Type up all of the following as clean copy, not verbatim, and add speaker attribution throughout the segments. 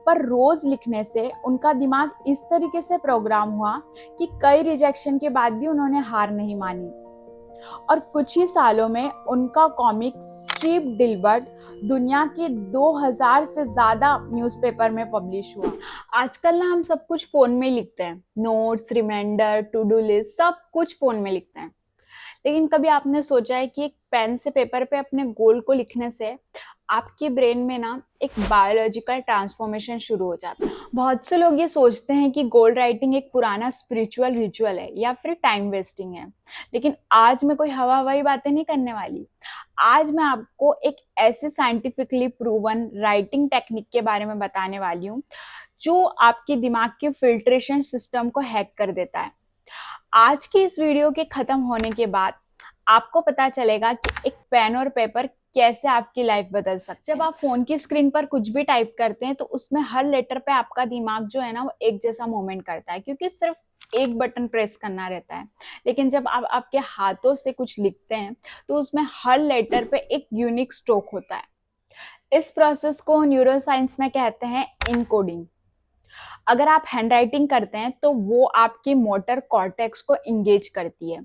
Speaker 1: पर रोज लिखने से उनका दिमाग इस तरीके से प्रोग्राम हुआ कि कई रिजेक्शन के बाद भी उन्होंने हार नहीं मानी और कुछ ही सालों में उनका कॉमिक स्ट्रीप डिलबर्ट दुनिया के 2000 से ज्यादा न्यूज़पेपर में पब्लिश हुआ।
Speaker 2: आजकल ना हम सब कुछ फोन में ही लिखते हैं। Notes, reminder, to do list सब कुछ फोन में लिखते हैं। लेकिन कभी आपने सोचा है कि एक पेन से पेपर पे अपने गोल को लिखने से आपके ब्रेन में ना एक बायोलॉजिकल ट्रांसफॉर्मेशन शुरू हो जाता है। बहुत से लोग ये सोचते हैं कि गोल राइटिंग एक पुराना स्पिरिचुअल रिचुअल है या फिर टाइम वेस्टिंग है। लेकिन आज मैं कोई हवा हवाई बातें नहीं करने वाली। आज मैं आपको एक ऐसे साइंटिफिकली प्रूवन राइटिंग टेक्निक के बारे में बताने वाली हूँ जो आपके दिमाग के फिल्ट्रेशन सिस्टम को हैक कर देता है। आज की इस वीडियो के खत्म होने के बाद आपको पता चलेगा कि एक पेन और पेपर कैसे आपकी लाइफ बदल सकते हैं। जब आप फोन की स्क्रीन पर कुछ भी टाइप करते हैं तो उसमें हर लेटर पे आपका दिमाग जो है ना वो एक जैसा मूवमेंट करता है, क्योंकि सिर्फ एक बटन प्रेस करना रहता है। लेकिन जब आप आपके हाथों से कुछ लिखते हैं तो उसमें हर लेटर पे एक यूनिक स्ट्रोक होता है। इस प्रोसेस को न्यूरोसाइंस में कहते हैं इनकोडिंग। अगर आप हैंडराइटिंग करते हैं तो वो आपकी मोटर कॉर्टेक्स को इंगेज करती है,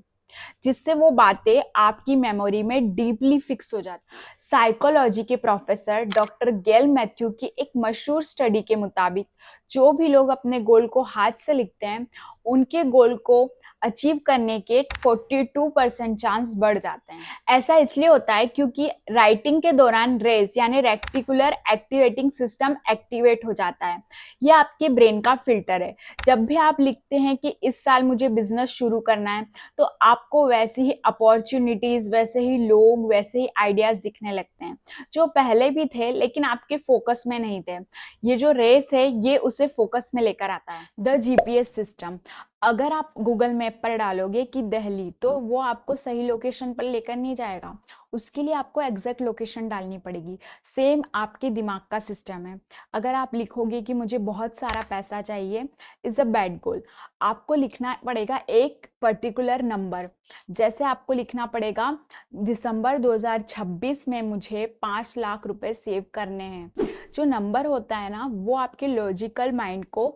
Speaker 2: जिससे वो बातें आपकी मेमोरी में डीपली फिक्स हो जाती है। साइकोलॉजी के प्रोफेसर डॉक्टर गेल मैथ्यू की एक मशहूर स्टडी के मुताबिक जो भी लोग अपने गोल को हाथ से लिखते हैं उनके गोल को अचीव करने के 42% चांस बढ़ जाते हैं। ऐसा इसलिए होता है क्योंकि राइटिंग के दौरान रेस यानी रेक्टिकुलर एक्टिवेटिंग सिस्टम एक्टिवेट हो जाता है। यह आपके ब्रेन का फिल्टर है। जब भी आप लिखते हैं कि इस साल मुझे बिजनेस शुरू करना है तो आपको वैसी ही अपॉर्चुनिटीज, वैसे ही लोग, वैसे ही आइडियाज दिखने लगते हैं जो पहले भी थे लेकिन आपके फोकस में नहीं थे। ये जो रेस है ये उसे फोकस में लेकर आता है। The GPS system. अगर आप गूगल मैप पर डालोगे कि दिल्ली, तो वो आपको सही लोकेशन पर लेकर नहीं जाएगा। उसके लिए आपको एग्जैक्ट लोकेशन डालनी पड़ेगी। सेम आपके दिमाग का सिस्टम है। अगर आप लिखोगे कि मुझे बहुत सारा पैसा चाहिए, इज अ बैड गोल। आपको लिखना पड़ेगा एक पर्टिकुलर नंबर। जैसे आपको लिखना पड़ेगा दिसंबर 2026 में मुझे 5 लाख रुपए सेव करने हैं। जो नंबर होता है ना वो आपके लॉजिकल माइंड को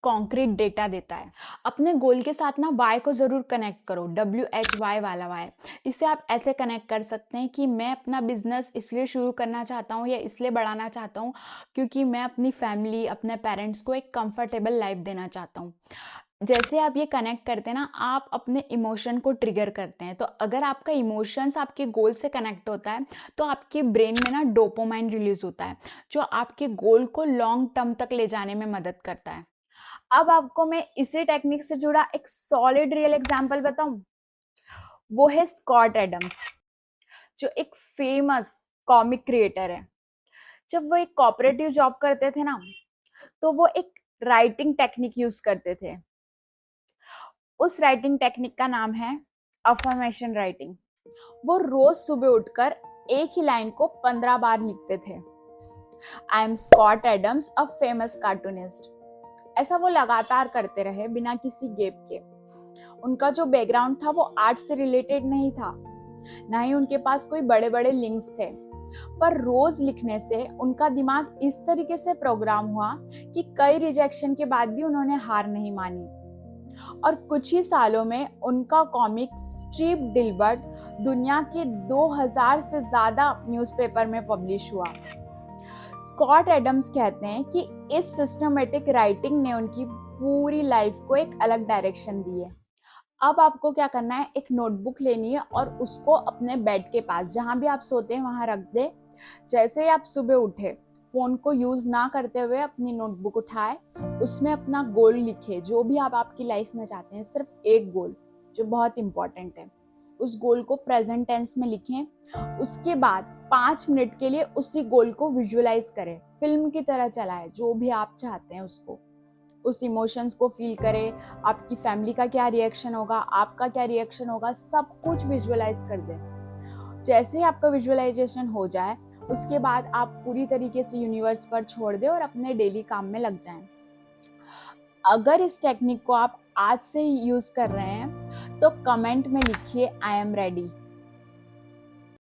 Speaker 2: कॉन्क्रीट डेटा देता है। अपने गोल के साथ ना वाई को जरूर कनेक्ट करो, WHY वाला वाई। इसे आप ऐसे कनेक्ट कर सकते हैं कि मैं अपना बिजनेस इसलिए शुरू करना चाहता हूँ या इसलिए बढ़ाना चाहता हूँ क्योंकि मैं अपनी फैमिली, अपने पेरेंट्स को एक कंफर्टेबल लाइफ देना चाहता हूँ। जैसे आप ये कनेक्ट करते हैं ना, आप अपने इमोशन को ट्रिगर करते हैं। तो अगर आपका इमोशंस आपके गोल से कनेक्ट होता है तो आपके ब्रेन में ना डोपामाइन रिलीज होता है, जो आपके गोल को लॉन्ग टर्म तक ले जाने में मदद करता है।
Speaker 1: अब आपको मैं इसी टेक्निक से जुड़ा एक सॉलिड रियल एग्जांपल बताऊं। वो है स्कॉट एडम्स, जो एक फेमस कॉमिक क्रिएटर है। जब वो एक कॉपरेटिव जॉब करते थे ना तो वो एक राइटिंग टेक्निक यूज करते थे। उस राइटिंग टेक्निक का नाम है अफर्मेशन राइटिंग। वो रोज सुबह उठकर एक ही लाइन को 15 बार लिखते थे। I am Scott Adams, a famous cartoonist. ऐसा वो लगातार करते रहे बिना किसी गैप के। उनका जो बैकग्राउंड था वो आर्ट से रिलेटेड नहीं था, ना ही उनके पास कोई बड़े बड़े लिंक्स थे। पर रोज लिखने से उनका दिमाग इस तरीके से प्रोग्राम हुआ कि कई रिजेक्शन के बाद भी उन्होंने हार नहीं मानी और कुछ ही सालों में उनका कॉमिक स्ट्रीप डिलबर्ट दुनिया के 2000 से ज्यादा न्यूज़पेपर में पब्लिश हुआ। स्कॉट एडम्स कहते हैं कि इस सिस्टमेटिक राइटिंग ने उनकी पूरी लाइफ को एक अलग डायरेक्शन दी है। अब आपको क्या करना है, एक नोटबुक लेनी है और उसको अपने बेड के पास, जहां भी आप सोते हैं वहां रख दे। जैसे ही आप सुबह उठे, फोन को यूज ना करते हुए अपनी नोटबुक उठाए, उसमें अपना गोल लिखे, जो भी आप आपकी लाइफ में चाहते हैं। सिर्फ एक गोल जो बहुत इंपॉर्टेंट है, उस गोल को प्रेजेंट टेंस में लिखें। उसके बाद 5 मिनट के लिए उसी गोल को विजुअलाइज करें, फिल्म की तरह चलाएं। जो भी आप चाहते हैं उसको, उस इमोशंस को फील करें। आपकी फैमिली का क्या रिएक्शन होगा, आपका क्या रिएक्शन होगा, सब कुछ विजुअलाइज कर दें। जैसे ही आपका विजुअलाइजेशन हो जाए, उसके बाद आप पूरी तरीके से यूनिवर्स पर छोड़ दें और अपने डेली काम में लग जाएं। अगर इस टेक्निक को आप आज से ही यूज कर रहे हैं तो कमेंट में लिखिए आई एम रेडी।